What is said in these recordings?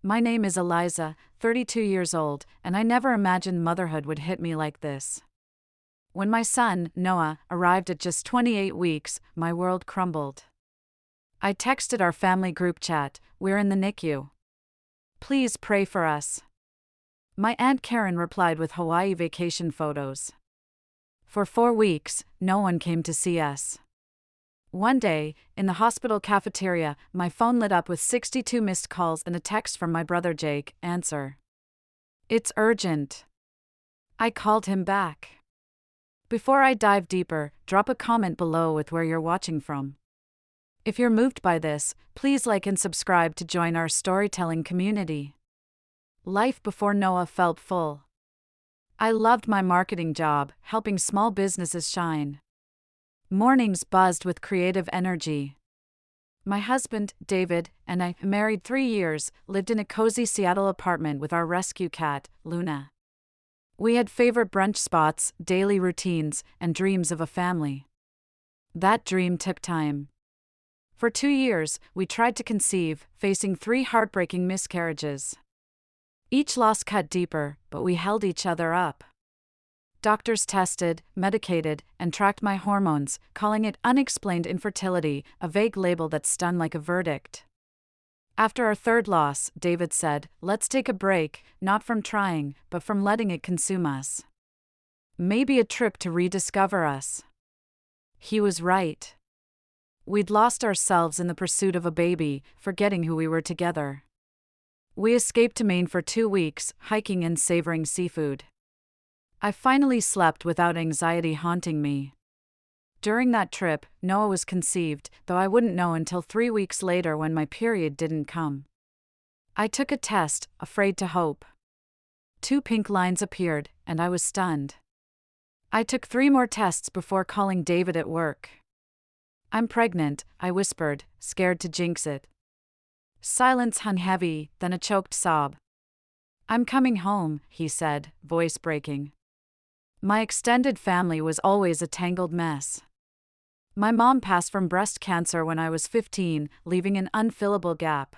My name is Eliza, 32 years old, and I never imagined motherhood would hit me like this. When my son, Noah, arrived at just 28 weeks, my world crumbled. I texted our family group chat, "We're in the NICU. Please pray for us." My Aunt Karen replied with Hawaii vacation photos. For 4 weeks, no one came to see us. One day, in the hospital cafeteria, my phone lit up with 62 missed calls and a text from my brother Jake, "Answer. It's urgent." I called him back. Before I dive deeper, drop a comment below with where you're watching from. If you're moved by this, please like and subscribe to join our storytelling community. Life before Noah felt full. I loved my marketing job, helping small businesses shine. Mornings buzzed with creative energy. My husband, David, and I, married 3 years, lived in a cozy Seattle apartment with our rescue cat, Luna. We had favorite brunch spots, daily routines, and dreams of a family. That dream took time. For 2 years, we tried to conceive, facing 3 heartbreaking miscarriages. Each loss cut deeper, but we held each other up. Doctors tested, medicated, and tracked my hormones, calling it unexplained infertility, a vague label that stung like a verdict. After our 3rd loss, David said, "Let's take a break, not from trying, but from letting it consume us. Maybe a trip to rediscover us." He was right. We'd lost ourselves in the pursuit of a baby, forgetting who we were together. We escaped to Maine for 2 weeks, hiking and savoring seafood. I finally slept without anxiety haunting me. During that trip, Noah was conceived, though I wouldn't know until 3 weeks later when my period didn't come. I took a test, afraid to hope. 2 pink lines appeared, and I was stunned. I took 3 more tests before calling David at work. "I'm pregnant," I whispered, scared to jinx it. Silence hung heavy, then a choked sob. "I'm coming home," he said, voice breaking. My extended family was always a tangled mess. My mom passed from breast cancer when I was 15, leaving an unfillable gap.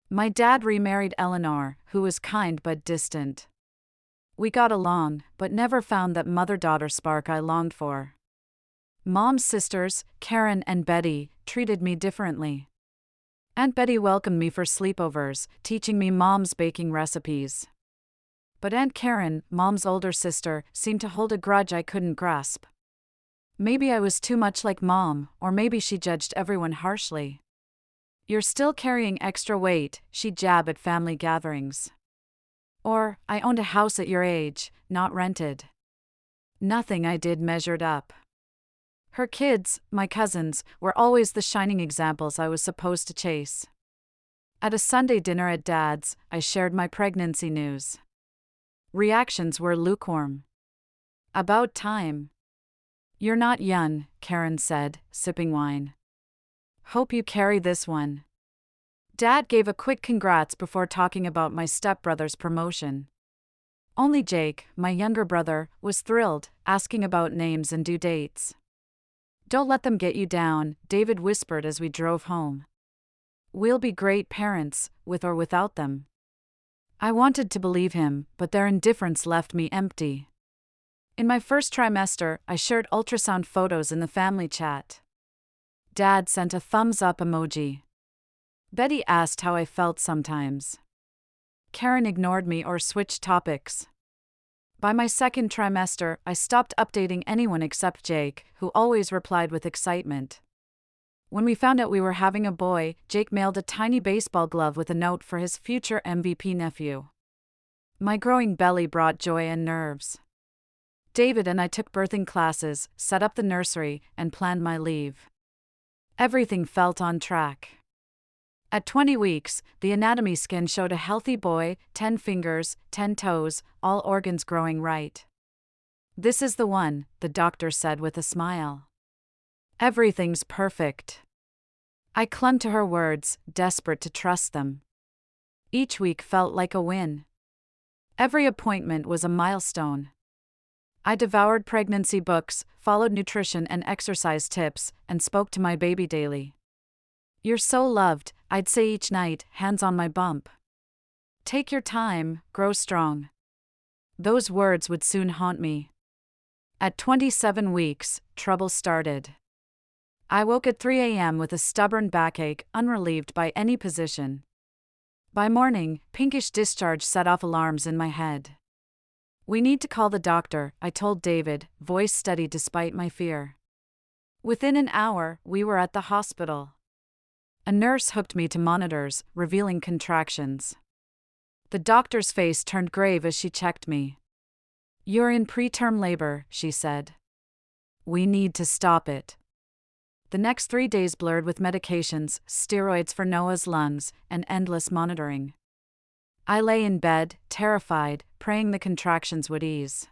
My dad remarried Eleanor, who was kind but distant. We got along, but never found that mother-daughter spark I longed for. Mom's sisters, Karen and Betty, treated me differently. Aunt Betty welcomed me for sleepovers, teaching me Mom's baking recipes. But Aunt Karen, Mom's older sister, seemed to hold a grudge I couldn't grasp. Maybe I was too much like Mom, or maybe she judged everyone harshly. "You're still carrying extra weight," she'd jab at family gatherings. Or, "I owned a house at your age, not rented." Nothing I did measured up. Her kids, my cousins, were always the shining examples I was supposed to chase. At a Sunday dinner at Dad's, I shared my pregnancy news. Reactions were lukewarm. "About time." "You're not young," Karen said, sipping wine. "Hope you carry this one." Dad gave a quick congrats before talking about my stepbrother's promotion. Only Jake, my younger brother, was thrilled, asking about names and due dates. "Don't let them get you down," David whispered as we drove home. "We'll be great parents, with or without them." I wanted to believe him, but their indifference left me empty. In my first trimester, I shared ultrasound photos in the family chat. Dad sent a thumbs-up emoji. Betty asked how I felt sometimes. Karen ignored me or switched topics. By my 2nd trimester, I stopped updating anyone except Jake, who always replied with excitement. When we found out we were having a boy, Jake mailed a tiny baseball glove with a note for his future MVP nephew. My growing belly brought joy and nerves. David and I took birthing classes, set up the nursery, and planned my leave. Everything felt on track. At 20 weeks, the anatomy scan showed a healthy boy, 10 fingers, 10 toes, all organs growing right. "This is the one," the doctor said with a smile. "Everything's perfect." I clung to her words, desperate to trust them. Each week felt like a win. Every appointment was a milestone. I devoured pregnancy books, followed nutrition and exercise tips, and spoke to my baby daily. "You're so loved," I'd say each night, hands on my bump. Take your time, grow strong. Those words would soon haunt me. At 27 weeks, trouble started. I woke at 3 a.m. with a stubborn backache, unrelieved by any position. By morning, pinkish discharge set off alarms in my head. We need to call the doctor, I told David, voice steady despite my fear. Within an hour, we were at the hospital. A nurse hooked me to monitors, revealing contractions. The doctor's face turned grave as she checked me. You're in preterm labor, she said. We need to stop it. The next 3 days blurred with medications, steroids for Noah's lungs, and endless monitoring. I lay in bed, terrified, praying the contractions would ease.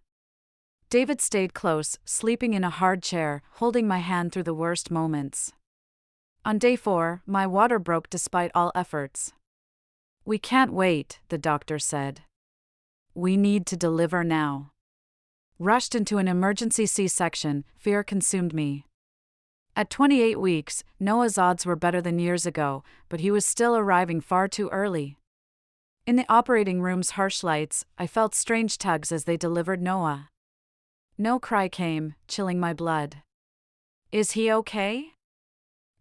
David stayed close, sleeping in a hard chair, holding my hand through the worst moments. On day 4, my water broke despite all efforts. We can't wait, the doctor said. We need to deliver now. Rushed into an emergency C-section, fear consumed me. At 28 weeks, Noah's odds were better than years ago, but he was still arriving far too early. In the operating room's harsh lights, I felt strange tugs as they delivered Noah. No cry came, chilling my blood. Is he okay?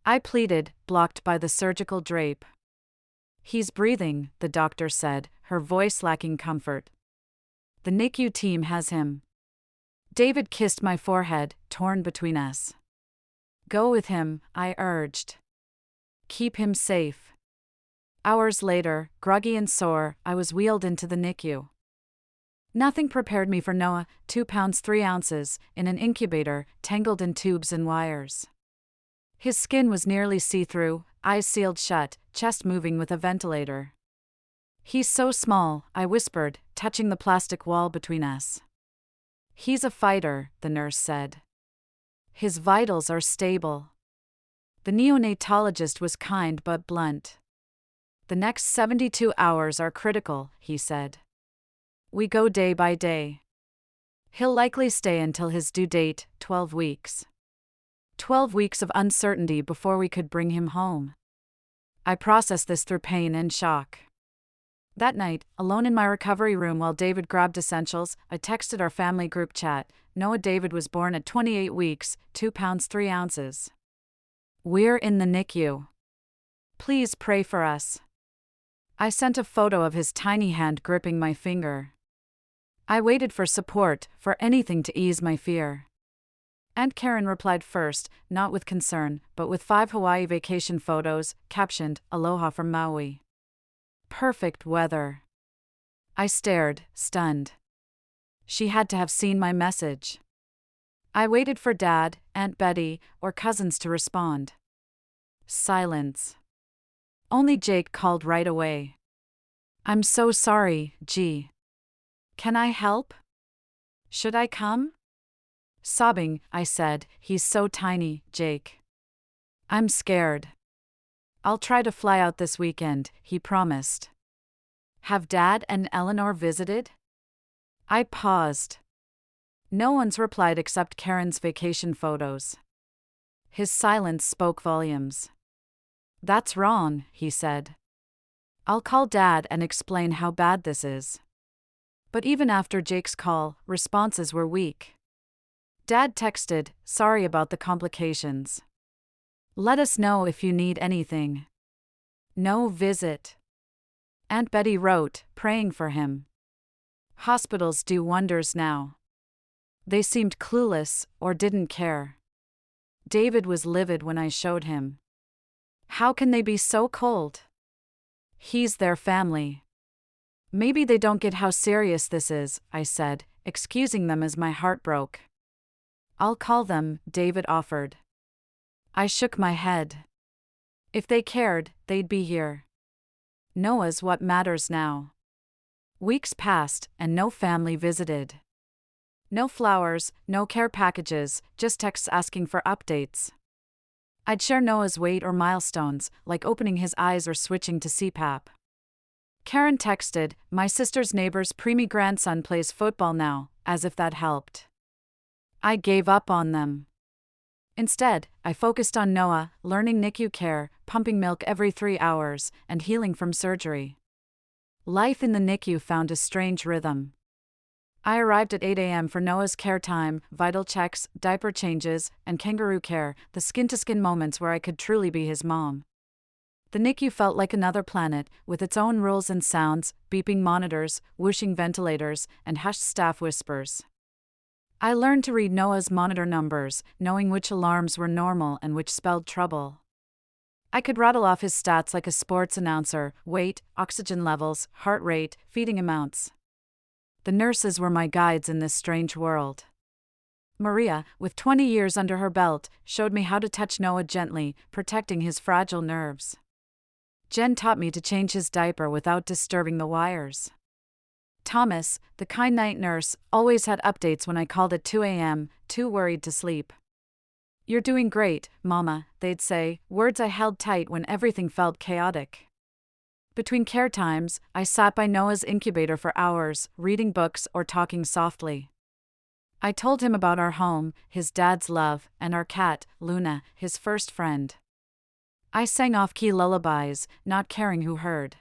I pleaded, blocked by the surgical drape. He's breathing, the doctor said, her voice lacking comfort. The NICU team has him. David kissed my forehead, torn between us. Go with him, I urged. Keep him safe. Hours later, groggy and sore, I was wheeled into the NICU. Nothing prepared me for Noah, 2 pounds 3 ounces, in an incubator, tangled in tubes and wires. His skin was nearly see-through, eyes sealed shut, chest moving with a ventilator. He's so small, I whispered, touching the plastic wall between us. He's a fighter, the nurse said. His vitals are stable. The neonatologist was kind but blunt. The next 72 hours are critical, he said. We go day by day. He'll likely stay until his due date, 12 weeks. 12 weeks of uncertainty before we could bring him home. I processed this through pain and shock. That night, alone in my recovery room while David grabbed essentials, I texted our family group chat. Noah David was born at 28 weeks, 2 pounds 3 ounces. We're in the NICU. Please pray for us. I sent a photo of his tiny hand gripping my finger. I waited for support, for anything to ease my fear. Aunt Karen replied first, not with concern, but with 5 Hawaii vacation photos, captioned, Aloha from Maui. Perfect weather. I stared, stunned. She had to have seen my message. I waited for Dad, Aunt Betty, or cousins to respond. Silence. Only Jake called right away. I'm so sorry, G. Can I help? Should I come? Sobbing, I said, he's so tiny, Jake. I'm scared. I'll try to fly out this weekend, he promised. Have Dad and Eleanor visited? I paused. No one's replied except Karen's vacation photos. His silence spoke volumes. That's wrong, he said. I'll call Dad and explain how bad this is. But even after Jake's call, responses were weak. Dad texted, sorry about the complications. Let us know if you need anything. No visit. Aunt Betty wrote, praying for him. Hospitals do wonders now. They seemed clueless, or didn't care. David was livid when I showed him. How can they be so cold? He's their family. Maybe they don't get how serious this is, I said, excusing them as my heart broke. I'll call them, David offered. I shook my head. If they cared, they'd be here. Noah's what matters now. Weeks passed, and no family visited. No flowers, no care packages, just texts asking for updates. I'd share Noah's weight or milestones, like opening his eyes or switching to CPAP. Karen texted, my sister's neighbor's preemie grandson plays football now, as if that helped. I gave up on them. Instead, I focused on Noah, learning NICU care, pumping milk every 3 hours, and healing from surgery. Life in the NICU found a strange rhythm. I arrived at 8 a.m. for Noah's care time, vital checks, diaper changes, and kangaroo care, the skin-to-skin moments where I could truly be his mom. The NICU felt like another planet, with its own rules and sounds, beeping monitors, whooshing ventilators, and hushed staff whispers. I learned to read Noah's monitor numbers, knowing which alarms were normal and which spelled trouble. I could rattle off his stats like a sports announcer: weight, oxygen levels, heart rate, feeding amounts. The nurses were my guides in this strange world. Maria, with 20 years under her belt, showed me how to touch Noah gently, protecting his fragile nerves. Jen taught me to change his diaper without disturbing the wires. Thomas, the kind night nurse, always had updates when I called at 2 a.m., too worried to sleep. "You're doing great, Mama," they'd say, words I held tight when everything felt chaotic. Between care times, I sat by Noah's incubator for hours, reading books or talking softly. I told him about our home, his dad's love, and our cat, Luna, his first friend. I sang off-key lullabies, not caring who heard.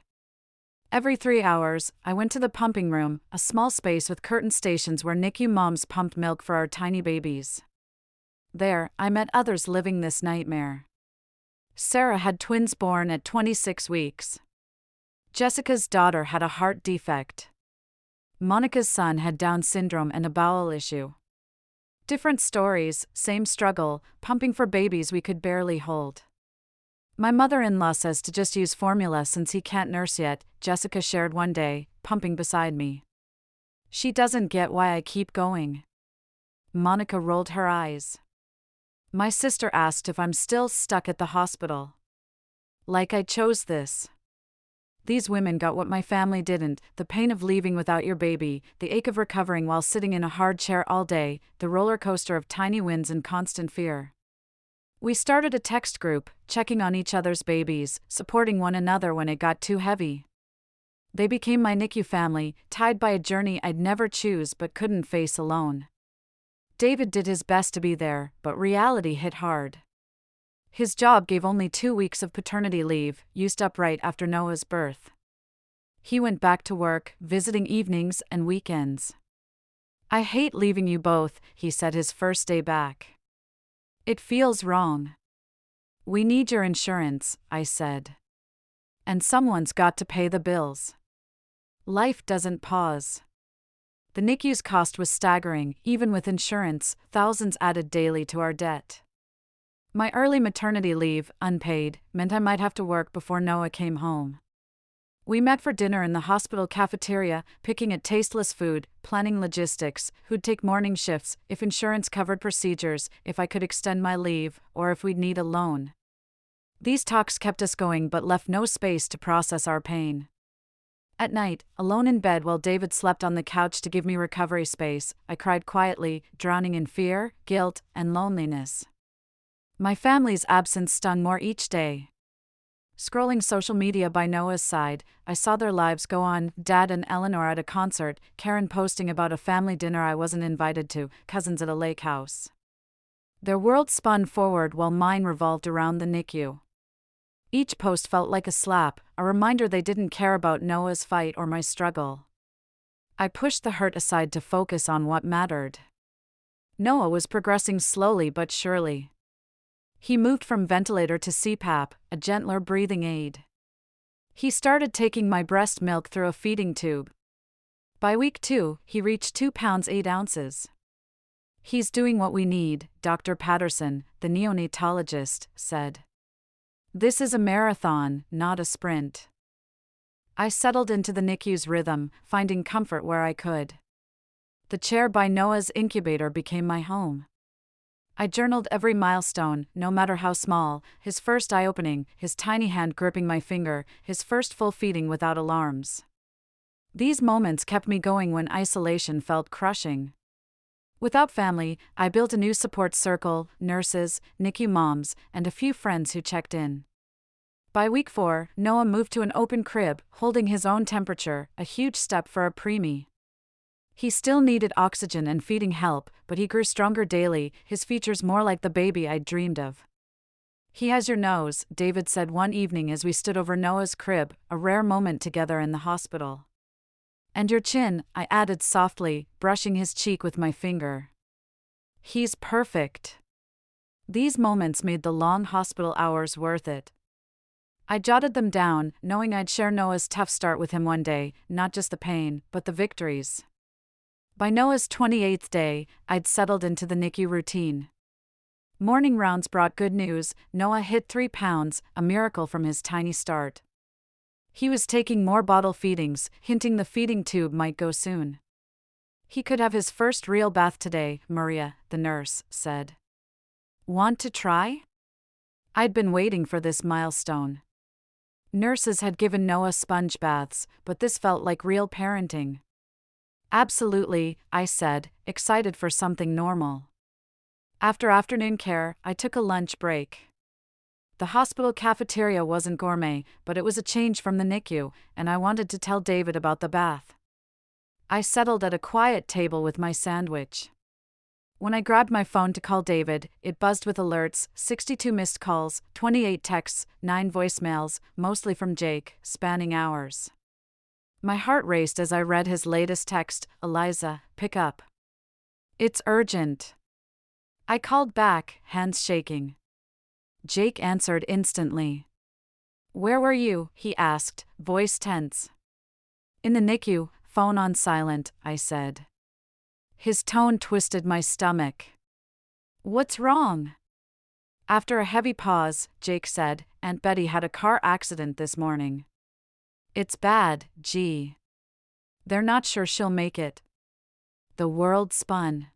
Every 3 hours, I went to the pumping room, a small space with curtain stations where NICU moms pumped milk for our tiny babies. There, I met others living this nightmare. Sarah had twins born at 26 weeks. Jessica's daughter had a heart defect. Monica's son had Down syndrome and a bowel issue. Different stories, same struggle, pumping for babies we could barely hold. "My mother-in-law says to just use formula since he can't nurse yet," Jessica shared one day, pumping beside me. "She doesn't get why I keep going." Monica rolled her eyes. My sister asked if I'm still stuck at the hospital. Like I chose this. These women got what my family didn't: the pain of leaving without your baby, the ache of recovering while sitting in a hard chair all day, the roller coaster of tiny wins and constant fear. We started a text group, checking on each other's babies, supporting one another when it got too heavy. They became my NICU family, tied by a journey I'd never choose but couldn't face alone. David did his best to be there, but reality hit hard. His job gave only 2 weeks of paternity leave, used up right after Noah's birth. He went back to work, visiting evenings and weekends. "I hate leaving you both," he said his first day back. "It feels wrong." "We need your insurance," I said. "And someone's got to pay the bills." Life doesn't pause. The NICU's cost was staggering, even with insurance, thousands added daily to our debt. My early maternity leave, unpaid, meant I might have to work before Noah came home. We met for dinner in the hospital cafeteria, picking at tasteless food, planning logistics, who'd take morning shifts, if insurance covered procedures, if I could extend my leave, or if we'd need a loan. These talks kept us going but left no space to process our pain. At night, alone in bed while David slept on the couch to give me recovery space, I cried quietly, drowning in fear, guilt, and loneliness. My family's absence stung more each day. Scrolling social media by Noah's side, I saw their lives go on: Dad and Eleanor at a concert, Karen posting about a family dinner I wasn't invited to, cousins at a lake house. Their world spun forward while mine revolved around the NICU. Each post felt like a slap, a reminder they didn't care about Noah's fight or my struggle. I pushed the hurt aside to focus on what mattered. Noah was progressing slowly but surely. He moved from ventilator to CPAP, a gentler breathing aid. He started taking my breast milk through a feeding tube. By week 2, he reached 2 pounds 8 ounces. "He's doing what we need," Dr. Patterson, the neonatologist, said. "This is a marathon, not a sprint." I settled into the NICU's rhythm, finding comfort where I could. The chair by Noah's incubator became my home. I journaled every milestone, no matter how small: his first eye-opening, his tiny hand gripping my finger, his first full feeding without alarms. These moments kept me going when isolation felt crushing. Without family, I built a new support circle: nurses, NICU moms, and a few friends who checked in. By week 4, Noah moved to an open crib, holding his own temperature, a huge step for a preemie. He still needed oxygen and feeding help, but he grew stronger daily, his features more like the baby I'd dreamed of. He has your nose, David said one evening as we stood over Noah's crib, a rare moment together in the hospital. And your chin, I added softly, brushing his cheek with my finger. He's perfect. These moments made the long hospital hours worth it. I jotted them down, knowing I'd share Noah's tough start with him one day, not just the pain, but the victories. By Noah's 28th day, I'd settled into the NICU routine. Morning rounds brought good news. Noah hit 3 pounds, a miracle from his tiny start. He was taking more bottle feedings, hinting the feeding tube might go soon. He could have his first real bath today, Maria, the nurse, said. Want to try? I'd been waiting for this milestone. Nurses had given Noah sponge baths, but this felt like real parenting. Absolutely, I said, excited for something normal. After afternoon care, I took a lunch break. The hospital cafeteria wasn't gourmet, but it was a change from the NICU, and I wanted to tell David about the bath. I settled at a quiet table with my sandwich. When I grabbed my phone to call David, it buzzed with alerts, 62 missed calls, 28 texts, 9 voicemails, mostly from Jake, spanning hours. My heart raced as I read his latest text, Eliza, pick up. It's urgent. I called back, hands shaking. Jake answered instantly. Where were you? He asked, voice tense. In the NICU, phone on silent, I said. His tone twisted my stomach. What's wrong? After a heavy pause, Jake said, Aunt Betty had a car accident this morning. It's bad, gee. They're not sure she'll make it. The world spun.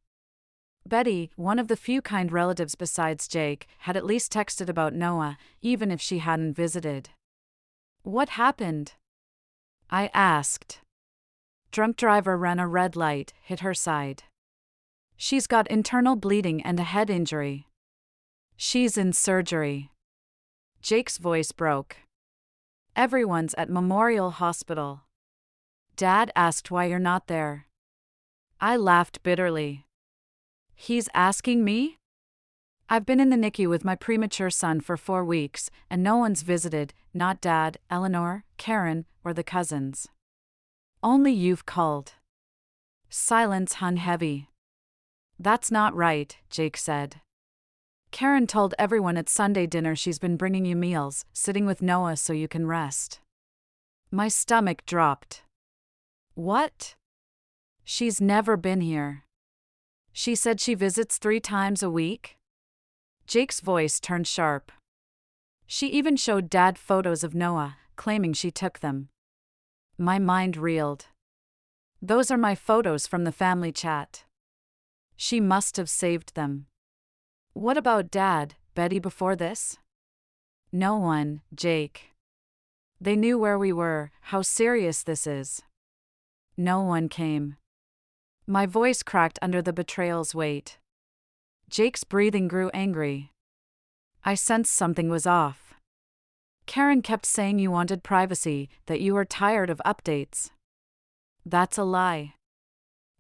Betty, one of the few kind relatives besides Jake, had at least texted about Noah, even if she hadn't visited. What happened? I asked. Drunk driver ran a red light, hit her side. She's got internal bleeding and a head injury. She's in surgery. Jake's voice broke. Everyone's at Memorial Hospital. Dad asked why you're not there. I laughed bitterly. He's asking me? I've been in the NICU with my premature son for 4 weeks, and no one's visited, not Dad, Eleanor, Karen, or the cousins. Only you've called. Silence hung heavy. That's not right, Jake said. Karen told everyone at Sunday dinner she's been bringing you meals, sitting with Noah so you can rest. My stomach dropped. What? She's never been here. She said she visits 3 times a week? Jake's voice turned sharp. She even showed Dad photos of Noah, claiming she took them. My mind reeled. Those are my photos from the family chat. She must have saved them. What about Dad, Betty before this? No one, Jake. They knew where we were, how serious this is. No one came. My voice cracked under the betrayal's weight. Jake's breathing grew angry. I sensed something was off. Karen kept saying you wanted privacy, that you were tired of updates. That's a lie.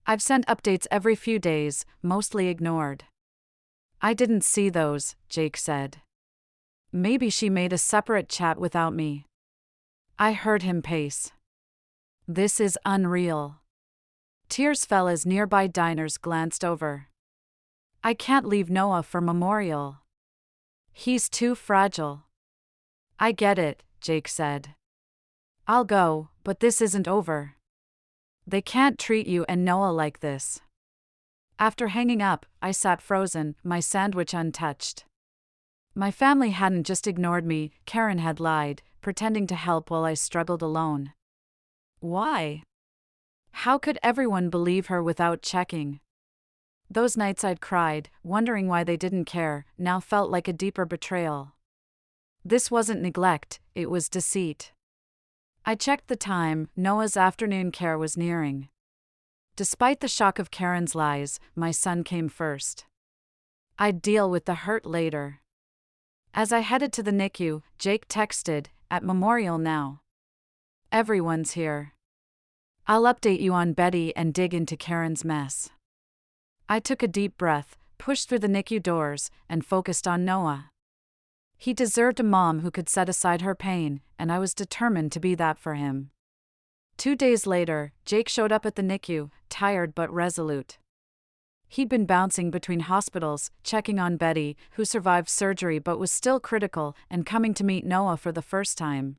I've sent updates every few days, mostly ignored. I didn't see those, Jake said. Maybe she made a separate chat without me. I heard him pace. This is unreal. Tears fell as nearby diners glanced over. I can't leave Noah for Memorial. He's too fragile. I get it, Jake said. I'll go, but this isn't over. They can't treat you and Noah like this. After hanging up, I sat frozen, my sandwich untouched. My family hadn't just ignored me, Karen had lied, pretending to help while I struggled alone. Why? How could everyone believe her without checking? Those nights I'd cried, wondering why they didn't care, now felt like a deeper betrayal. This wasn't neglect, it was deceit. I checked the time, Noah's afternoon care was nearing. Despite the shock of Karen's lies, my son came first. I'd deal with the hurt later. As I headed to the NICU, Jake texted, at Memorial now. Everyone's here. I'll update you on Betty and dig into Karen's mess. I took a deep breath, pushed through the NICU doors, and focused on Noah. He deserved a mom who could set aside her pain, and I was determined to be that for him. 2 days later, Jake showed up at the NICU, tired but resolute. He'd been bouncing between hospitals, checking on Betty, who survived surgery but was still critical, and coming to meet Noah for the first time.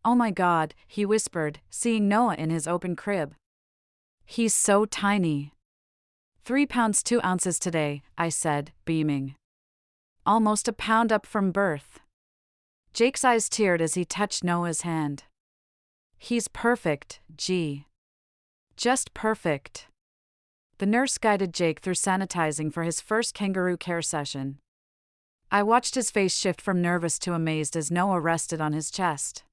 "Oh my God," he whispered, seeing Noah in his open crib. "He's so tiny." 3 pounds 2 ounces today, I said, beaming. "Almost a pound up from birth." Jake's eyes teared as he touched Noah's hand. "He's perfect, G. Just perfect." The nurse guided Jake through sanitizing for his first kangaroo care session. I watched his face shift from nervous to amazed as Noah rested on his chest.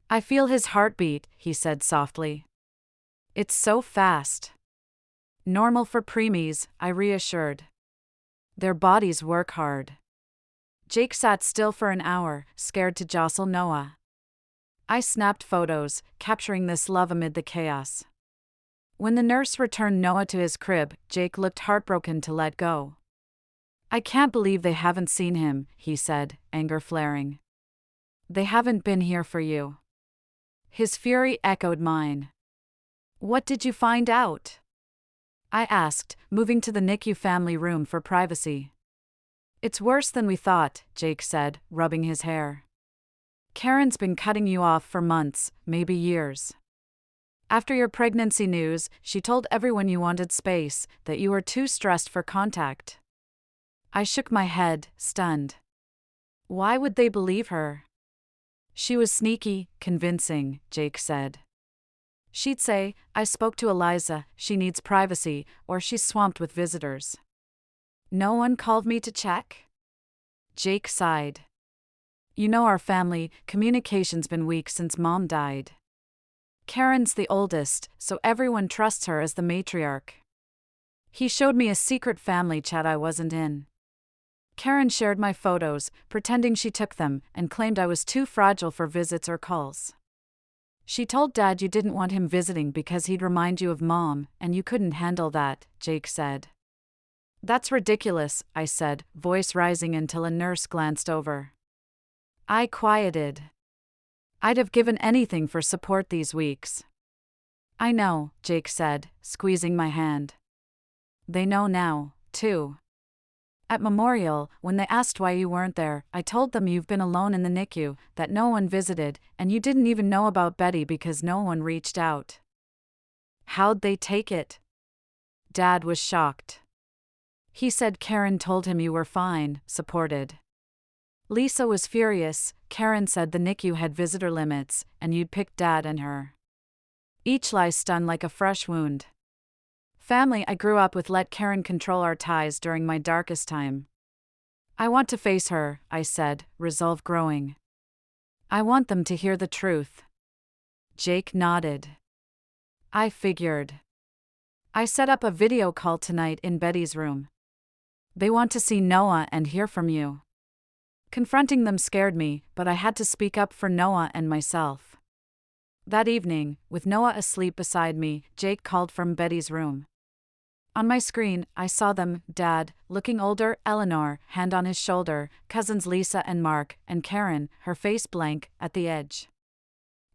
"I feel his heartbeat," he said softly. "It's so fast." "Normal for preemies," I reassured. "Their bodies work hard." Jake sat still for an hour, scared to jostle Noah. I snapped photos, capturing this love amid the chaos. When the nurse returned Noah to his crib, Jake looked heartbroken to let go. "I can't believe they haven't seen him," he said, anger flaring. "They haven't been here for you." His fury echoed mine. "What did you find out?" I asked, moving to the NICU family room for privacy. "It's worse than we thought," Jake said, rubbing his hair. "Karen's been cutting you off for months, maybe years. After your pregnancy news, she told everyone you wanted space, that you were too stressed for contact." I shook my head, stunned. Why would they believe her? "She was sneaky, convincing," Jake said. "She'd say, 'I spoke to Eliza, she needs privacy,' or 'she's swamped with visitors.'" "No one called me to check?" Jake sighed. "You know our family, communication's been weak since Mom died. Karen's the oldest, so everyone trusts her as the matriarch." He showed me a secret family chat I wasn't in. Karen shared my photos, pretending she took them, and claimed I was too fragile for visits or calls. "She told Dad you didn't want him visiting because he'd remind you of Mom, and you couldn't handle that," Jake said. "That's ridiculous," I said, voice rising until a nurse glanced over. I quieted. "I'd have given anything for support these weeks." "I know," Jake said, squeezing my hand. "They know now, too. At Memorial, when they asked why you weren't there, I told them you've been alone in the NICU, that no one visited, and you didn't even know about Betty because no one reached out." "How'd they take it?" Dad was shocked. "He said Karen told him you were fine, supported. Lisa was furious. Karen said the NICU had visitor limits, and you'd picked Dad and her. Each lie stung like a fresh wound. Family I grew up with let Karen control our ties during my darkest time. I want to face her," I said, resolve growing. "I want them to hear the truth." Jake nodded. "I figured. I set up a video call tonight in Betty's room. They want to see Noah and hear from you." Confronting them scared me, but I had to speak up for Noah and myself. That evening, with Noah asleep beside me, Jake called from Betty's room. On my screen, I saw them, Dad, looking older, Eleanor, hand on his shoulder, cousins Lisa and Mark, and Karen, her face blank, at the edge.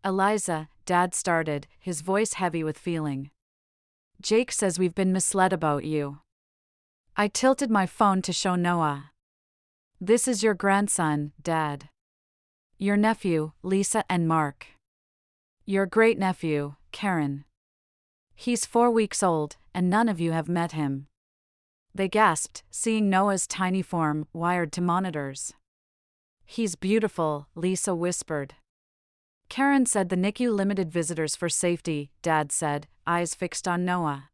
"Eliza," Dad started, his voice heavy with feeling. "Jake says we've been misled about you." I tilted my phone to show Noah. "This is your grandson, Dad. Your nephew, Lisa and Mark. Your great-nephew, Karen. He's 4 weeks old, and none of you have met him." They gasped, seeing Noah's tiny form, wired to monitors. "He's beautiful," Lisa whispered. Karen said the NICU limited visitors for safety, Dad said, eyes fixed on Noah.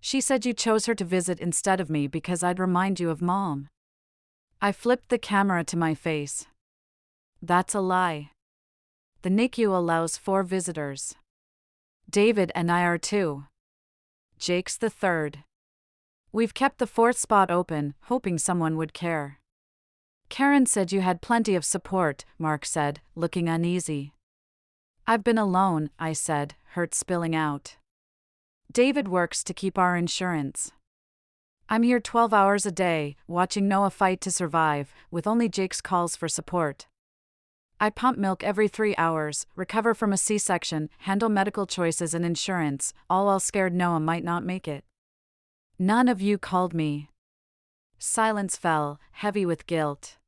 "She said you chose her to visit instead of me because I'd remind you of Mom." I flipped the camera to my face. "That's a lie. The NICU allows 4 visitors. David and I are 2. Jake's the 3rd. We've kept the 4th spot open, hoping someone would care." "Karen said you had plenty of support," Mark said, looking uneasy. "I've been alone," I said, hurt spilling out. "David works to keep our insurance." I'm here 12 hours a day, watching Noah fight to survive, with only Jake's calls for support. I pump milk every 3 hours, recover from a C-section, handle medical choices and insurance, all while scared Noah might not make it. None of you called me. Silence fell, heavy with guilt.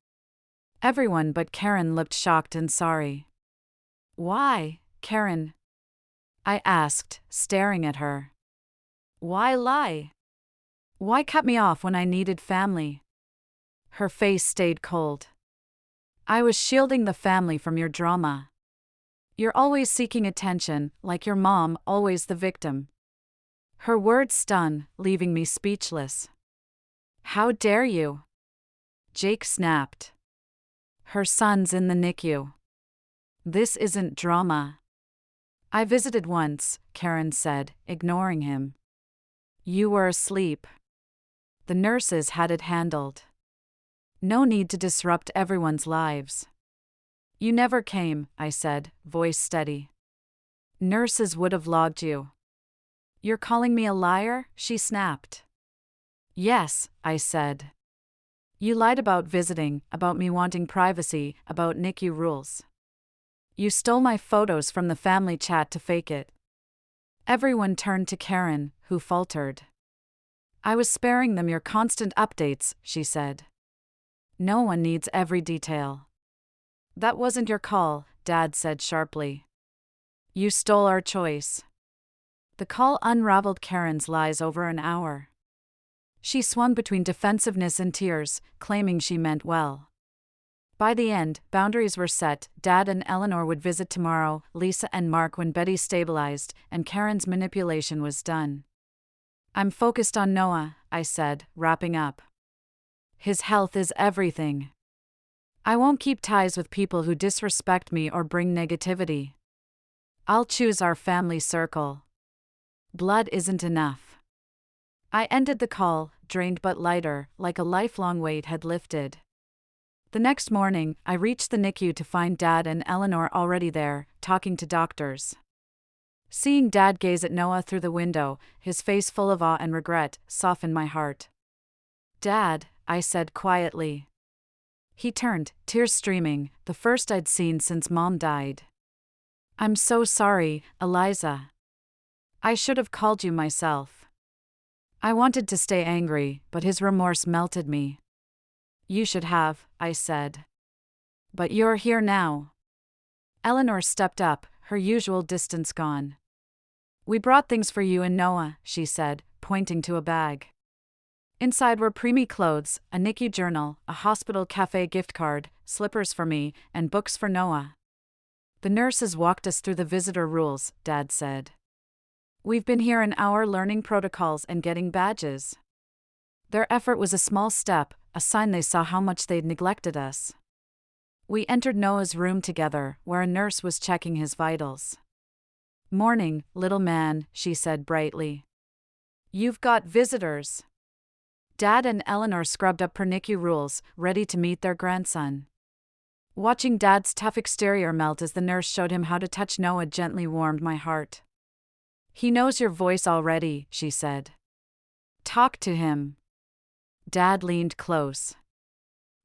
Everyone but Karen looked shocked and sorry. Why, Karen? I asked, staring at her. Why lie? Why cut me off when I needed family? Her face stayed cold. I was shielding the family from your drama. You're always seeking attention, like your mom, always the victim. Her words stung, leaving me speechless. How dare you? Jake snapped. Her son's in the NICU. This isn't drama. I visited once, Karen said, ignoring him. You were asleep. The nurses had it handled. No need to disrupt everyone's lives. You never came, I said, voice steady. Nurses would have logged you. You're calling me a liar? She snapped. Yes, I said. You lied about visiting, about me wanting privacy, about NICU rules. You stole my photos from the family chat to fake it. Everyone turned to Karen, who faltered. I was sparing them your constant updates, she said. No one needs every detail. That wasn't your call, Dad said sharply. You stole our choice. The call unraveled Karen's lies over an hour. She swung between defensiveness and tears, claiming she meant well. By the end, boundaries were set. Dad and Eleanor would visit tomorrow, Lisa and Mark when Betty stabilized, and Karen's manipulation was done. I'm focused on Noah, I said, wrapping up. His health is everything. I won't keep ties with people who disrespect me or bring negativity. I'll choose our family circle. Blood isn't enough. I ended the call, drained but lighter, like a lifelong weight had lifted. The next morning, I reached the NICU to find Dad and Eleanor already there, talking to doctors. Seeing Dad gaze at Noah through the window, his face full of awe and regret, softened my heart. Dad, I said quietly. He turned, tears streaming, the first I'd seen since Mom died. I'm so sorry, Eliza. I should have called you myself. I wanted to stay angry, but his remorse melted me. You should have, I said. But you're here now. Eleanor stepped up, her usual distance gone. We brought things for you and Noah, she said, pointing to a bag. Inside were Preemie clothes, a NICU journal, a hospital cafe gift card, slippers for me, and books for Noah. The nurses walked us through the visitor rules, Dad said. We've been here an hour learning protocols and getting badges. Their effort was a small step, a sign they saw how much they'd neglected us. We entered Noah's room together, where a nurse was checking his vitals. Morning, little man, she said brightly. You've got visitors. Dad and Eleanor scrubbed up per NICU rules, ready to meet their grandson. Watching Dad's tough exterior melt as the nurse showed him how to touch Noah gently warmed my heart. He knows your voice already, she said. Talk to him. Dad leaned close.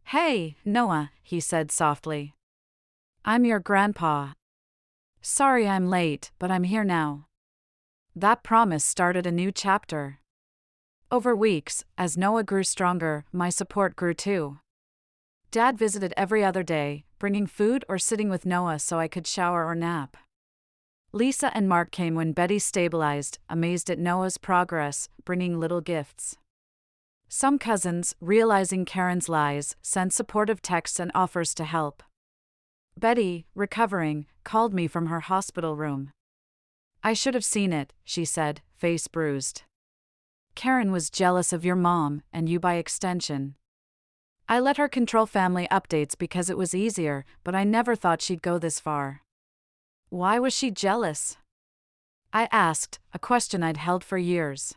Hey, Noah, he said softly. I'm your grandpa. Sorry I'm late, but I'm here now. That promise started a new chapter. Over weeks, as Noah grew stronger, my support grew too. Dad visited every other day, bringing food or sitting with Noah so I could shower or nap. Lisa and Mark came when Betty stabilized, amazed at Noah's progress, bringing little gifts. Some cousins, realizing Karen's lies, sent supportive texts and offers to help. Betty, recovering, called me from her hospital room. I should have seen it, she said, face bruised. Karen was jealous of your mom, and you by extension. I let her control family updates because it was easier, but I never thought she'd go this far. Why was she jealous? I asked, a question I'd held for years.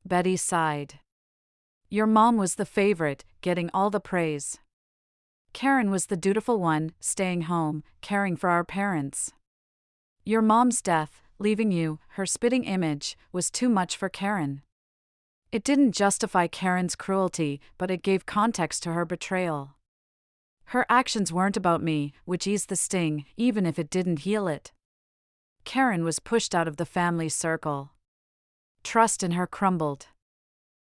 Betty sighed. Your mom was the favorite, getting all the praise. Karen was the dutiful one, staying home, caring for our parents. Your mom's death, leaving you, her spitting image, was too much for Karen. It didn't justify Karen's cruelty, but it gave context to her betrayal. Her actions weren't about me, which eased the sting, even if it didn't heal it. Karen was pushed out of the family circle. Trust in her crumbled.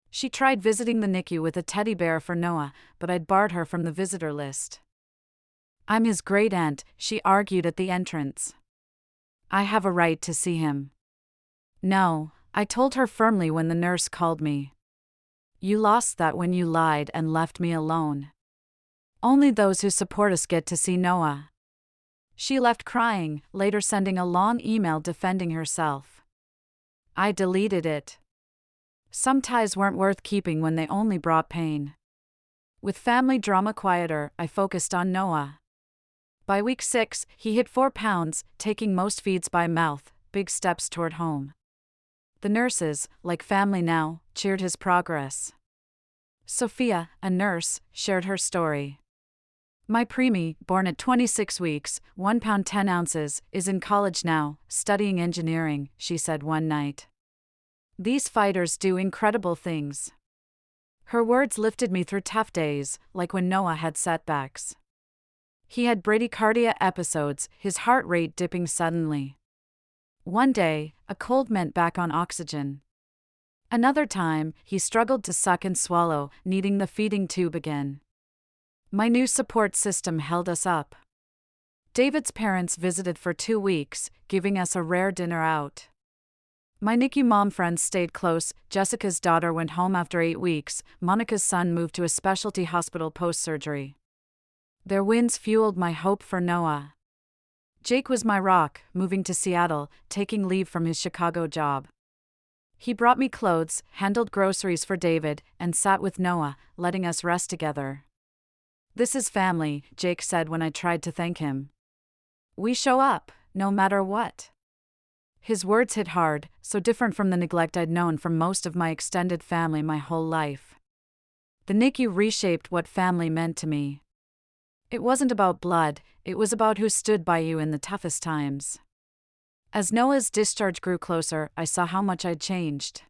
She tried visiting the NICU with a teddy bear for Noah, but I'd barred her from the visitor list. I'm his great aunt, she argued at the entrance. I have a right to see him. No, I told her firmly when the nurse called me. You lost that when you lied and left me alone. Only those who support us get to see Noah. She left crying, later sending a long email defending herself. I deleted it. Some ties weren't worth keeping when they only brought pain. With family drama quieter, I focused on Noah. By week 6, he hit 4 pounds, taking most feeds by mouth, big steps toward home. The nurses, like family now, cheered his progress. Sophia, a nurse, shared her story. My Preemie, born at 26 weeks, 1 pound 10 ounces, is in college now, studying engineering, she said one night. These fighters do incredible things. Her words lifted me through tough days, like when Noah had setbacks. He had bradycardia episodes, his heart rate dipping suddenly. One day, a cold meant back on oxygen. Another time, he struggled to suck and swallow, needing the feeding tube again. My new support system held us up. David's parents visited for 2 weeks, giving us a rare dinner out. My NICU mom friends stayed close. Jessica's daughter went home after 8 weeks. Monica's son moved to a specialty hospital post-surgery. Their wins fueled my hope for Noah. Jake was my rock, moving to Seattle, taking leave from his Chicago job. He brought me clothes, handled groceries for David, and sat with Noah, letting us rest together. This is family, Jake said when I tried to thank him. We show up, no matter what. His words hit hard, so different from the neglect I'd known from most of my extended family my whole life. The NICU reshaped what family meant to me. It wasn't about blood, it was about who stood by you in the toughest times. As Noah's discharge grew closer, I saw how much I'd changed.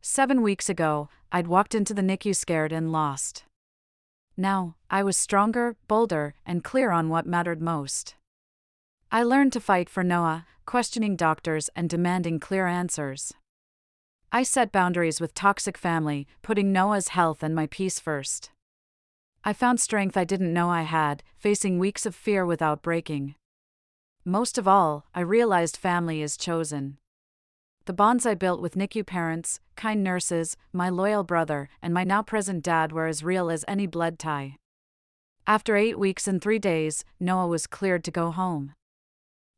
7 weeks ago, I'd walked into the NICU scared and lost. Now, I was stronger, bolder, and clear on what mattered most. I learned to fight for Noah, questioning doctors and demanding clear answers. I set boundaries with toxic family, putting Noah's health and my peace first. I found strength I didn't know I had, facing weeks of fear without breaking. Most of all, I realized family is chosen. The bonds I built with NICU parents, kind nurses, my loyal brother, and my now-present dad were as real as any blood tie. After 8 weeks and 3 days, Noah was cleared to go home.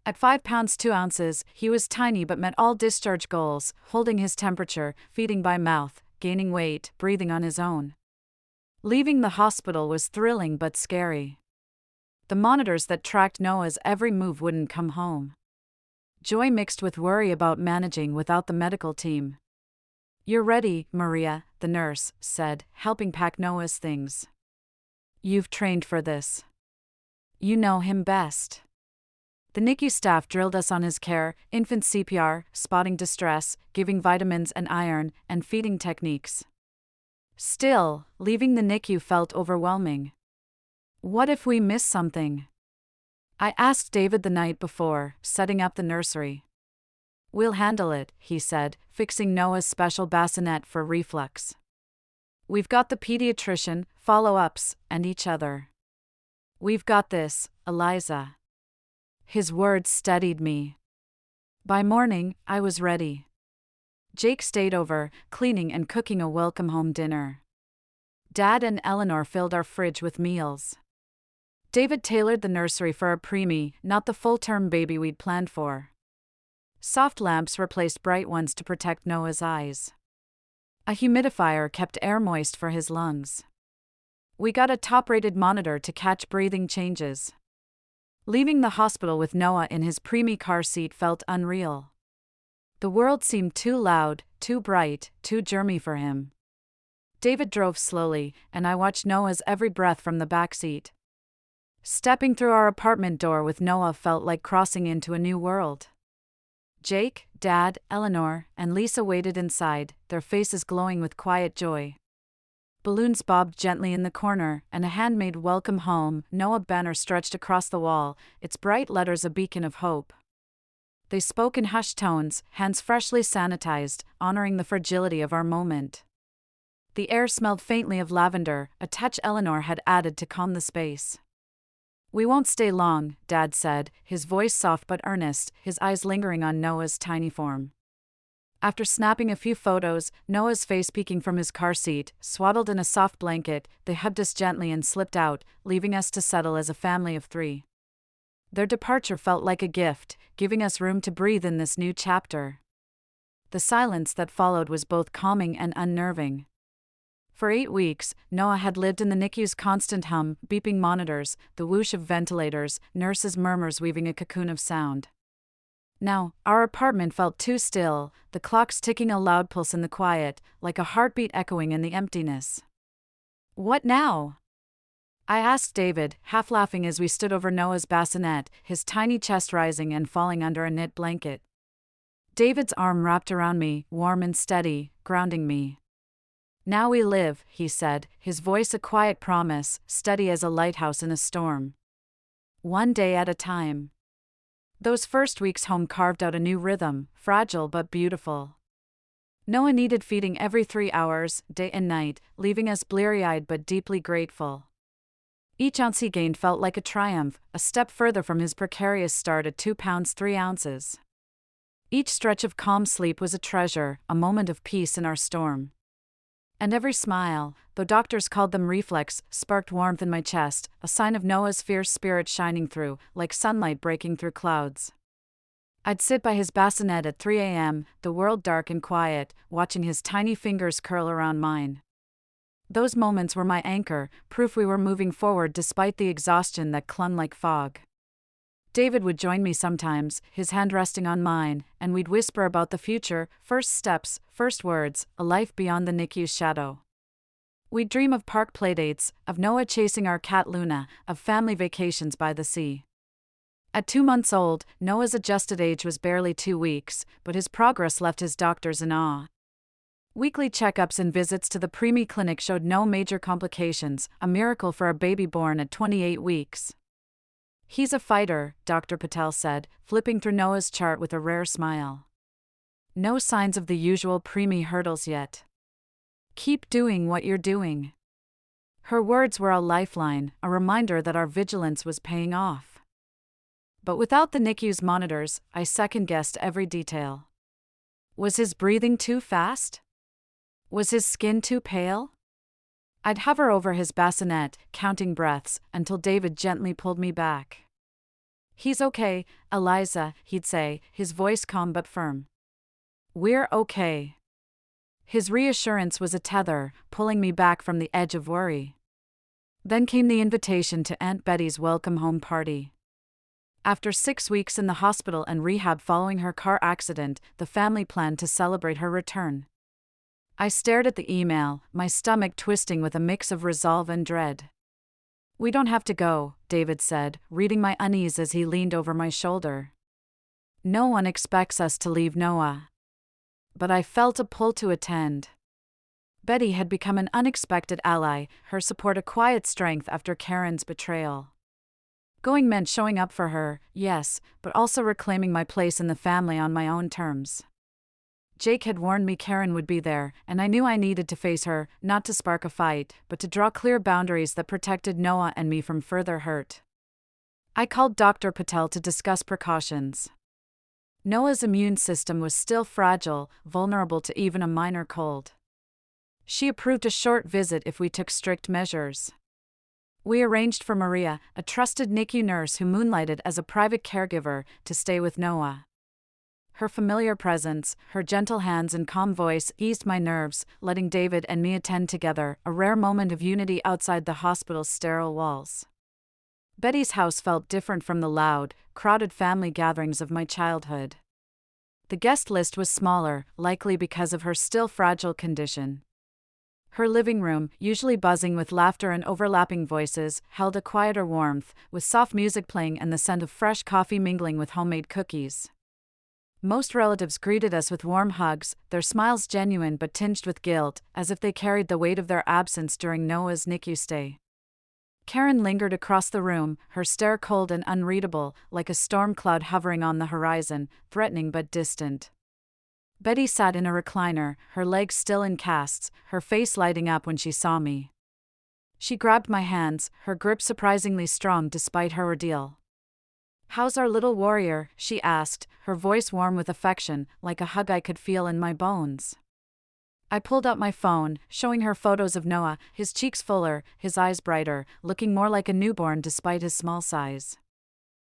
At 5 pounds 2 ounces, he was tiny but met all discharge goals, holding his temperature, feeding by mouth, gaining weight, breathing on his own. Leaving the hospital was thrilling but scary. The monitors that tracked Noah's every move wouldn't come home. Joy mixed with worry about managing without the medical team. You're ready, Maria, the nurse said, helping pack Noah's things. You've trained for this. You know him best. The NICU staff drilled us on his care, infant CPR, spotting distress, giving vitamins and iron, and feeding techniques. Still, leaving the NICU felt overwhelming. What if we miss something? I asked David the night before, setting up the nursery. We'll handle it, he said, fixing Noah's special bassinet for reflux. We've got the pediatrician, follow-ups, and each other. We've got this, Eliza. His words steadied me. By morning, I was ready. Jake stayed over, cleaning and cooking a welcome home dinner. Dad and Eleanor filled our fridge with meals. David tailored the nursery for a preemie, not the full-term baby we'd planned for. Soft lamps replaced bright ones to protect Noah's eyes. A humidifier kept air moist for his lungs. We got a top-rated monitor to catch breathing changes. Leaving the hospital with Noah in his preemie car seat felt unreal. The world seemed too loud, too bright, too germy for him. David drove slowly, and I watched Noah's every breath from the back seat. Stepping through our apartment door with Noah felt like crossing into a new world. Jake, Dad, Eleanor, and Lisa waited inside, their faces glowing with quiet joy. Balloons bobbed gently in the corner, and a handmade "Welcome Home" Noah banner stretched across the wall, its bright letters a beacon of hope. They spoke in hushed tones, hands freshly sanitized, honoring the fragility of our moment. The air smelled faintly of lavender, a touch Eleanor had added to calm the space. "We won't stay long," Dad said, his voice soft but earnest, his eyes lingering on Noah's tiny form. After snapping a few photos, Noah's face peeking from his car seat, swaddled in a soft blanket, they hugged us gently and slipped out, leaving us to settle as a family of 3. Their departure felt like a gift, giving us room to breathe in this new chapter. The silence that followed was both calming and unnerving. For 8 weeks, Noah had lived in the NICU's constant hum, beeping monitors, the whoosh of ventilators, nurses' murmurs weaving a cocoon of sound. Now, our apartment felt too still, the clocks ticking a loud pulse in the quiet, like a heartbeat echoing in the emptiness. "What now?" I asked David, half laughing as we stood over Noah's bassinet, his tiny chest rising and falling under a knit blanket. David's arm wrapped around me, warm and steady, grounding me. "Now we live," he said, his voice a quiet promise, steady as a lighthouse in a storm. "One day at a time." Those first weeks home carved out a new rhythm, fragile but beautiful. Noah needed feeding every 3 hours, day and night, leaving us bleary-eyed but deeply grateful. Each ounce he gained felt like a triumph, a step further from his precarious start at 2 pounds 3 ounces. Each stretch of calm sleep was a treasure, a moment of peace in our storm. And every smile, though doctors called them reflex, sparked warmth in my chest, a sign of Noah's fierce spirit shining through, like sunlight breaking through clouds. I'd sit by his bassinet at 3 a.m., the world dark and quiet, watching his tiny fingers curl around mine. Those moments were my anchor, proof we were moving forward despite the exhaustion that clung like fog. David would join me sometimes, his hand resting on mine, and we'd whisper about the future, first steps, first words, a life beyond the NICU's shadow. We'd dream of park playdates, of Noah chasing our cat Luna, of family vacations by the sea. At 2 months old, Noah's adjusted age was barely 2 weeks, but his progress left his doctors in awe. Weekly checkups and visits to the Preemie clinic showed no major complications, a miracle for a baby born at 28 weeks. "He's a fighter," Dr. Patel said, flipping through Noah's chart with a rare smile. "No signs of the usual preemie hurdles yet. Keep doing what you're doing." Her words were a lifeline, a reminder that our vigilance was paying off. But without the NICU's monitors, I second-guessed every detail. Was his breathing too fast? Was his skin too pale? I'd hover over his bassinet, counting breaths, until David gently pulled me back. "He's okay, Eliza," he'd say, his voice calm but firm. "We're okay." His reassurance was a tether, pulling me back from the edge of worry. Then came the invitation to Aunt Betty's welcome home party. After 6 weeks in the hospital and rehab following her car accident, the family planned to celebrate her return. I stared at the email, my stomach twisting with a mix of resolve and dread. "We don't have to go," David said, reading my unease as he leaned over my shoulder. "No one expects us to leave Noah." But I felt a pull to attend. Betty had become an unexpected ally, her support a quiet strength after Karen's betrayal. Going meant showing up for her, yes, but also reclaiming my place in the family on my own terms. Jake had warned me Karen would be there, and I knew I needed to face her, not to spark a fight, but to draw clear boundaries that protected Noah and me from further hurt. I called Dr. Patel to discuss precautions. Noah's immune system was still fragile, vulnerable to even a minor cold. She approved a short visit if we took strict measures. We arranged for Maria, a trusted NICU nurse who moonlighted as a private caregiver, to stay with Noah. Her familiar presence, her gentle hands and calm voice eased my nerves, letting David and me attend together, a rare moment of unity outside the hospital's sterile walls. Betty's house felt different from the loud, crowded family gatherings of my childhood. The guest list was smaller, likely because of her still fragile condition. Her living room, usually buzzing with laughter and overlapping voices, held a quieter warmth, with soft music playing and the scent of fresh coffee mingling with homemade cookies. Most relatives greeted us with warm hugs, their smiles genuine but tinged with guilt, as if they carried the weight of their absence during Noah's NICU stay. Karen lingered across the room, her stare cold and unreadable, like a storm cloud hovering on the horizon, threatening but distant. Betty sat in a recliner, her legs still in casts, her face lighting up when she saw me. She grabbed my hands, her grip surprisingly strong despite her ordeal. "How's our little warrior?" she asked, her voice warm with affection, like a hug I could feel in my bones. I pulled out my phone, showing her photos of Noah, his cheeks fuller, his eyes brighter, looking more like a newborn despite his small size.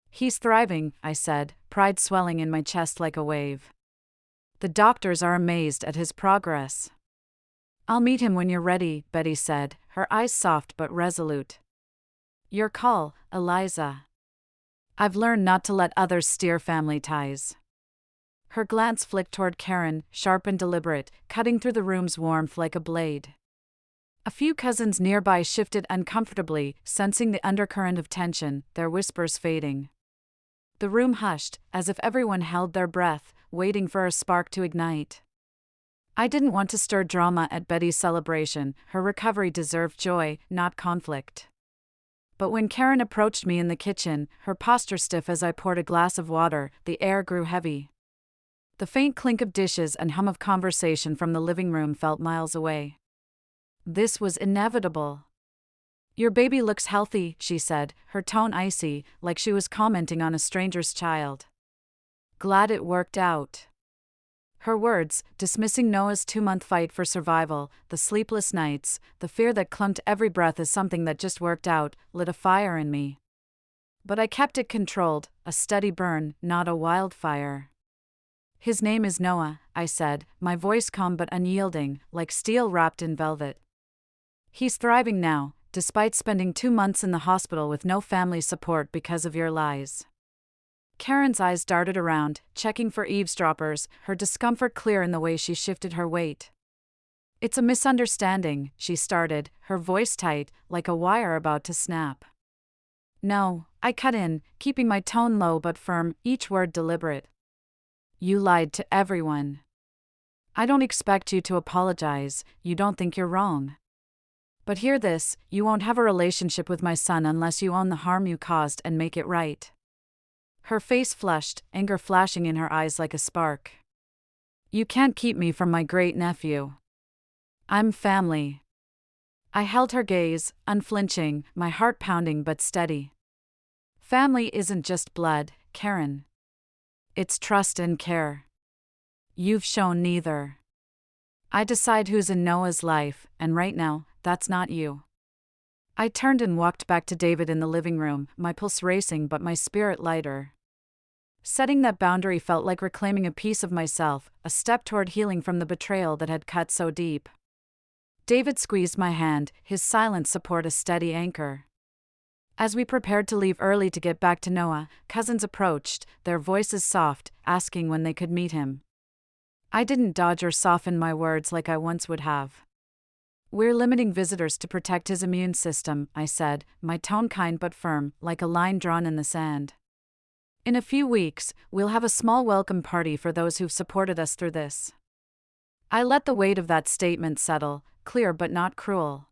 "He's thriving," I said, pride swelling in my chest like a wave. "The doctors are amazed at his progress." "I'll meet him when you're ready," Betty said, her eyes soft but resolute. "Your call, Eliza." I've learned not to let others steer family ties. Her glance flicked toward Karen, sharp and deliberate, cutting through the room's warmth like a blade. A few cousins nearby shifted uncomfortably, sensing the undercurrent of tension, their whispers fading. The room hushed, as if everyone held their breath, waiting for a spark to ignite. I didn't want to stir drama at Betty's celebration. Her recovery deserved joy, not conflict. But when Karen approached me in the kitchen, her posture stiff as I poured a glass of water, the air grew heavy. The faint clink of dishes and hum of conversation from the living room felt miles away. This was inevitable. "Your baby looks healthy," she said, her tone icy, like she was commenting on a stranger's child. "Glad it worked out." Her words, dismissing Noah's 2-month fight for survival, the sleepless nights, the fear that clung to every breath as something that just worked out, lit a fire in me. But I kept it controlled, a steady burn, not a wildfire. "His name is Noah," I said, my voice calm but unyielding, like steel wrapped in velvet. "He's thriving now, despite spending 2 months in the hospital with no family support because of your lies." Karen's eyes darted around, checking for eavesdroppers, her discomfort clear in the way she shifted her weight. "It's a misunderstanding," she started, her voice tight, like a wire about to snap. "No," I cut in, keeping my tone low but firm, each word deliberate. "You lied to everyone. I don't expect you to apologize, you don't think you're wrong. But hear this, you won't have a relationship with my son unless you own the harm you caused and make it right." Her face flushed, anger flashing in her eyes like a spark. "You can't keep me from my great-nephew. I'm family." I held her gaze, unflinching, my heart pounding but steady. "Family isn't just blood, Karen. It's trust and care. You've shown neither. I decide who's in Noah's life, and right now, that's not you." I turned and walked back to David in the living room, my pulse racing but my spirit lighter. Setting that boundary felt like reclaiming a piece of myself, a step toward healing from the betrayal that had cut so deep. David squeezed my hand, his silent support a steady anchor. As we prepared to leave early to get back to Noah, cousins approached, their voices soft, asking when they could meet him. I didn't dodge or soften my words like I once would have. "We're limiting visitors to protect his immune system," I said, my tone kind but firm, like a line drawn in the sand. "In a few weeks, we'll have a small welcome party for those who've supported us through this." I let the weight of that statement settle, clear but not cruel.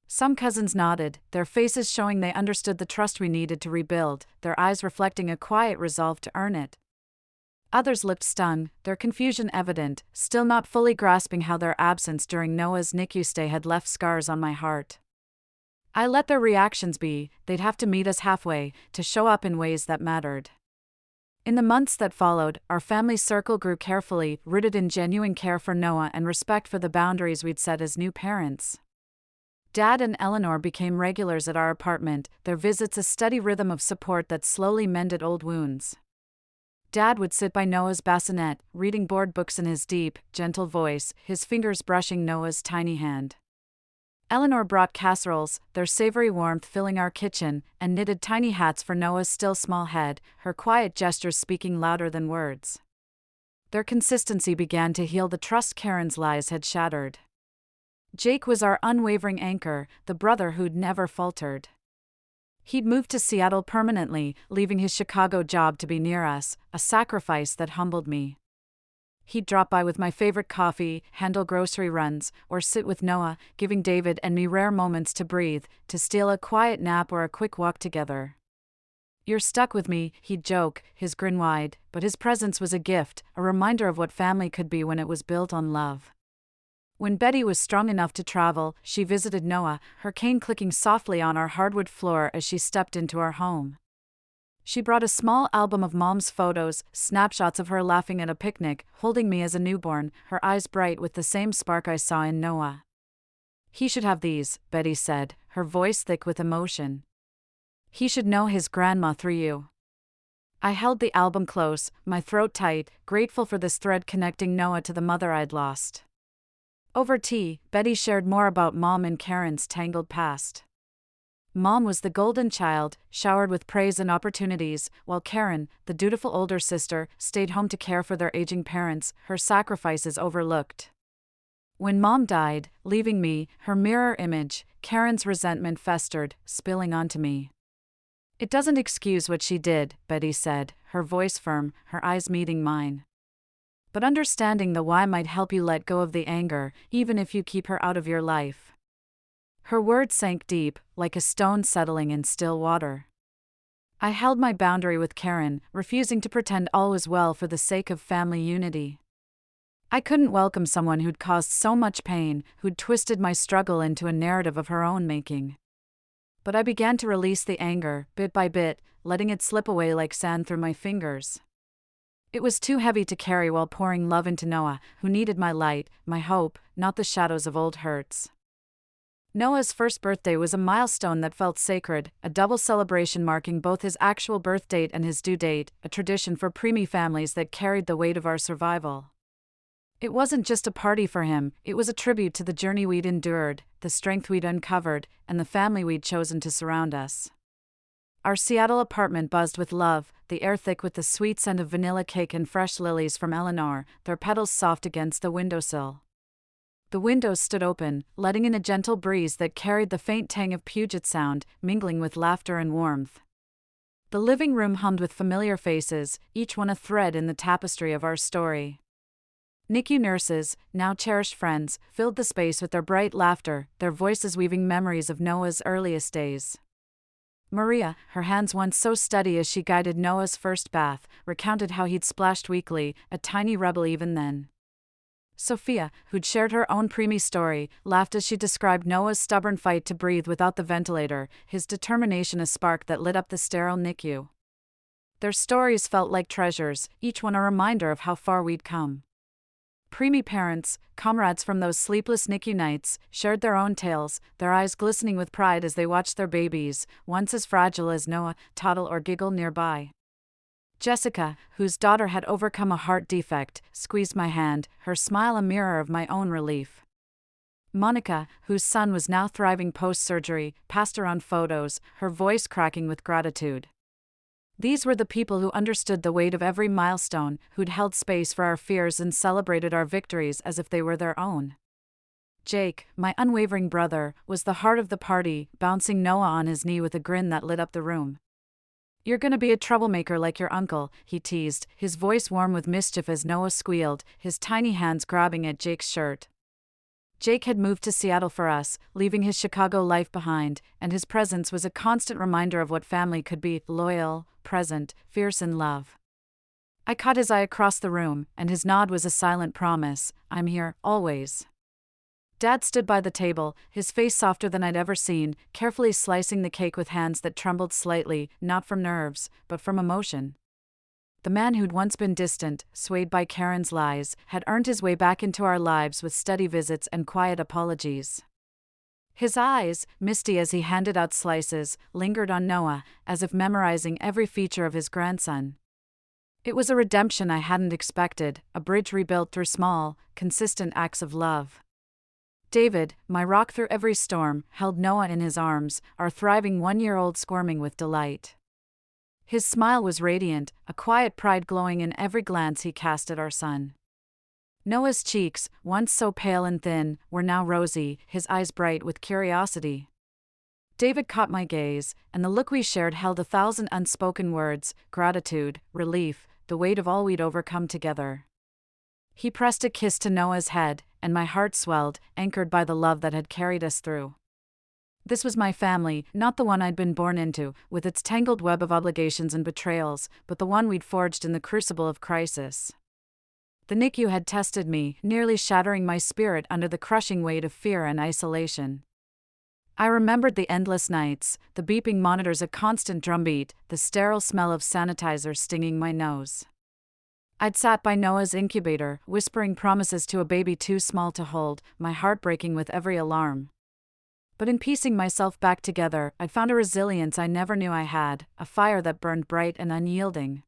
Some cousins nodded, their faces showing they understood the trust we needed to rebuild, their eyes reflecting a quiet resolve to earn it. Others looked stung, their confusion evident, still not fully grasping how their absence during Noah's NICU stay had left scars on my heart. I let their reactions be, they'd have to meet us halfway, to show up in ways that mattered. In the months that followed, our family circle grew carefully, rooted in genuine care for Noah and respect for the boundaries we'd set as new parents. Dad and Eleanor became regulars at our apartment, their visits a steady rhythm of support that slowly mended old wounds. Dad would sit by Noah's bassinet, reading board books in his deep, gentle voice, his fingers brushing Noah's tiny hand. Eleanor brought casseroles, their savory warmth filling our kitchen, and knitted tiny hats for Noah's still small head, her quiet gestures speaking louder than words. Their consistency began to heal the trust Karen's lies had shattered. Jake was our unwavering anchor, the brother who'd never faltered. He'd moved to Seattle permanently, leaving his Chicago job to be near us, a sacrifice that humbled me. He'd drop by with my favorite coffee, handle grocery runs, or sit with Noah, giving David and me rare moments to breathe, to steal a quiet nap or a quick walk together. "You're stuck with me," he'd joke, his grin wide, but his presence was a gift, a reminder of what family could be when it was built on love. When Betty was strong enough to travel, she visited Noah, her cane clicking softly on our hardwood floor as she stepped into our home. She brought a small album of Mom's photos, snapshots of her laughing at a picnic, holding me as a newborn, her eyes bright with the same spark I saw in Noah. "He should have these," Betty said, her voice thick with emotion. "He should know his grandma through you." I held the album close, my throat tight, grateful for this thread connecting Noah to the mother I'd lost. Over tea, Betty shared more about Mom and Karen's tangled past. Mom was the golden child, showered with praise and opportunities, while Karen, the dutiful older sister, stayed home to care for their aging parents, her sacrifices overlooked. When Mom died, leaving me, her mirror image, Karen's resentment festered, spilling onto me. "It doesn't excuse what she did," Betty said, her voice firm, her eyes meeting mine. "But understanding the why might help you let go of the anger, even if you keep her out of your life." Her words sank deep, like a stone settling in still water. I held my boundary with Karen, refusing to pretend all was well for the sake of family unity. I couldn't welcome someone who'd caused so much pain, who'd twisted my struggle into a narrative of her own making. But I began to release the anger, bit by bit, letting it slip away like sand through my fingers. It was too heavy to carry while pouring love into Noah, who needed my light, my hope, not the shadows of old hurts. Noah's first birthday was a milestone that felt sacred, a double celebration marking both his actual birth date and his due date, a tradition for preemie families that carried the weight of our survival. It wasn't just a party for him, it was a tribute to the journey we'd endured, the strength we'd uncovered, and the family we'd chosen to surround us. Our Seattle apartment buzzed with love, the air thick with the sweet scent of vanilla cake and fresh lilies from Eleanor, their petals soft against the windowsill. The windows stood open, letting in a gentle breeze that carried the faint tang of Puget Sound, mingling with laughter and warmth. The living room hummed with familiar faces, each one a thread in the tapestry of our story. NICU nurses, now cherished friends, filled the space with their bright laughter, their voices weaving memories of Noah's earliest days. Maria, her hands once so steady as she guided Noah's first bath, recounted how he'd splashed weekly, a tiny rebel even then. Sophia, who'd shared her own preemie story, laughed as she described Noah's stubborn fight to breathe without the ventilator, his determination a spark that lit up the sterile NICU. Their stories felt like treasures, each one a reminder of how far we'd come. Preemie parents, comrades from those sleepless NICU nights, shared their own tales, their eyes glistening with pride as they watched their babies, once as fragile as Noah, toddle or giggle nearby. Jessica, whose daughter had overcome a heart defect, squeezed my hand, her smile a mirror of my own relief. Monica, whose son was now thriving post-surgery, passed around photos, her voice cracking with gratitude. These were the people who understood the weight of every milestone, who'd held space for our fears and celebrated our victories as if they were their own. Jake, my unwavering brother, was the heart of the party, bouncing Noah on his knee with a grin that lit up the room. "You're gonna be a troublemaker like your uncle," he teased, his voice warm with mischief as Noah squealed, his tiny hands grabbing at Jake's shirt. Jake had moved to Seattle for us, leaving his Chicago life behind, and his presence was a constant reminder of what family could be: loyal, present, fierce in love. I caught his eye across the room, and his nod was a silent promise: "I'm here, always." Dad stood by the table, his face softer than I'd ever seen, carefully slicing the cake with hands that trembled slightly, not from nerves, but from emotion. The man who'd once been distant, swayed by Karen's lies, had earned his way back into our lives with steady visits and quiet apologies. His eyes, misty as he handed out slices, lingered on Noah, as if memorizing every feature of his grandson. It was a redemption I hadn't expected, a bridge rebuilt through small, consistent acts of love. David, my rock through every storm, held Noah in his arms, our thriving 1-year-old squirming with delight. His smile was radiant, a quiet pride glowing in every glance he cast at our son. Noah's cheeks, once so pale and thin, were now rosy, his eyes bright with curiosity. David caught my gaze, and the look we shared held 1,000 unspoken words: gratitude, relief, the weight of all we'd overcome together. He pressed a kiss to Noah's head, and my heart swelled, anchored by the love that had carried us through. This was my family, not the one I'd been born into, with its tangled web of obligations and betrayals, but the one we'd forged in the crucible of crisis. The NICU had tested me, nearly shattering my spirit under the crushing weight of fear and isolation. I remembered the endless nights, the beeping monitors, a constant drumbeat, the sterile smell of sanitizer stinging my nose. I'd sat by Noah's incubator, whispering promises to a baby too small to hold, my heart breaking with every alarm. But in piecing myself back together, I'd found a resilience I never knew I had, a fire that burned bright and unyielding.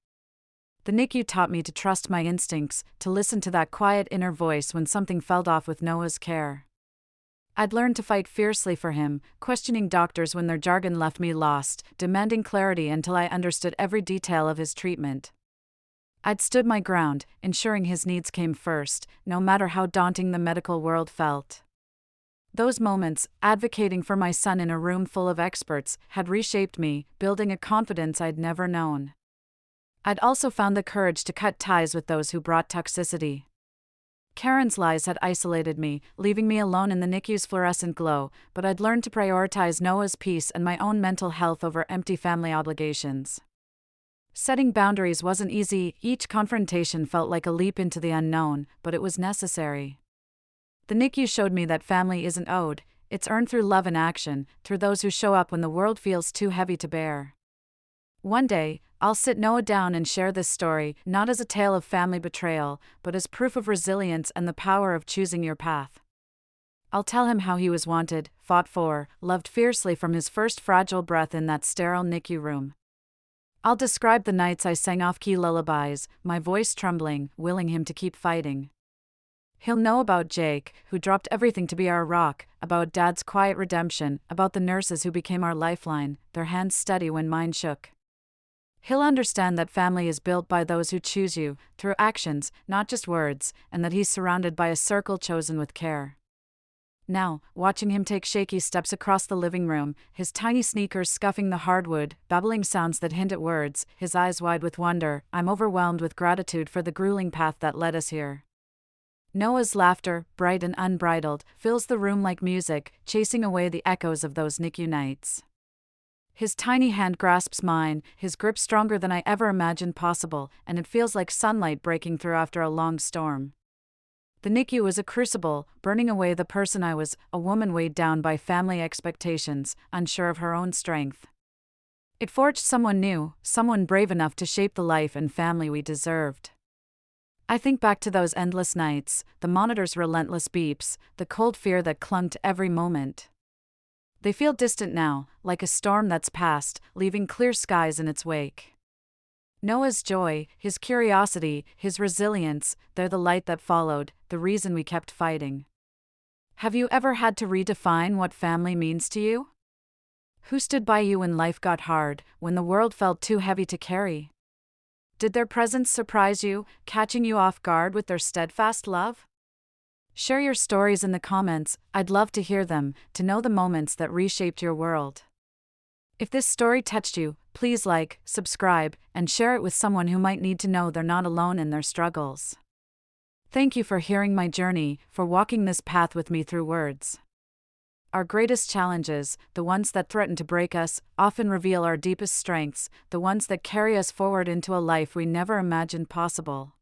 The NICU taught me to trust my instincts, to listen to that quiet inner voice when something fell off with Noah's care. I'd learned to fight fiercely for him, questioning doctors when their jargon left me lost, demanding clarity until I understood every detail of his treatment. I'd stood my ground, ensuring his needs came first, no matter how daunting the medical world felt. Those moments, advocating for my son in a room full of experts, had reshaped me, building a confidence I'd never known. I'd also found the courage to cut ties with those who brought toxicity. Karen's lies had isolated me, leaving me alone in the NICU's fluorescent glow, but I'd learned to prioritize Noah's peace and my own mental health over empty family obligations. Setting boundaries wasn't easy, each confrontation felt like a leap into the unknown, but it was necessary. The NICU showed me that family isn't owed, it's earned through love and action, through those who show up when the world feels too heavy to bear. One day, I'll sit Noah down and share this story, not as a tale of family betrayal, but as proof of resilience and the power of choosing your path. I'll tell him how he was wanted, fought for, loved fiercely from his first fragile breath in that sterile NICU room. I'll describe the nights I sang off-key lullabies, my voice trembling, willing him to keep fighting. He'll know about Jake, who dropped everything to be our rock, about Dad's quiet redemption, about the nurses who became our lifeline, their hands steady when mine shook. He'll understand that family is built by those who choose you, through actions, not just words, and that he's surrounded by a circle chosen with care. Now, watching him take shaky steps across the living room, his tiny sneakers scuffing the hardwood, babbling sounds that hint at words, his eyes wide with wonder, I'm overwhelmed with gratitude for the grueling path that led us here. Noah's laughter, bright and unbridled, fills the room like music, chasing away the echoes of those NICU nights. His tiny hand grasps mine, his grip stronger than I ever imagined possible, and it feels like sunlight breaking through after a long storm. The NICU was a crucible, burning away the person I was, a woman weighed down by family expectations, unsure of her own strength. It forged someone new, someone brave enough to shape the life and family we deserved. I think back to those endless nights, the monitor's relentless beeps, the cold fear that clung to every moment. They feel distant now, like a storm that's passed, leaving clear skies in its wake. Noah's joy, his curiosity, his resilience, they're the light that followed, the reason we kept fighting. Have you ever had to redefine what family means to you? Who stood by you when life got hard, when the world felt too heavy to carry? Did their presence surprise you, catching you off guard with their steadfast love? Share your stories in the comments, I'd love to hear them, to know the moments that reshaped your world. If this story touched you, please like, subscribe, and share it with someone who might need to know they're not alone in their struggles. Thank you for hearing my journey, for walking this path with me through words. Our greatest challenges, the ones that threaten to break us, often reveal our deepest strengths, the ones that carry us forward into a life we never imagined possible.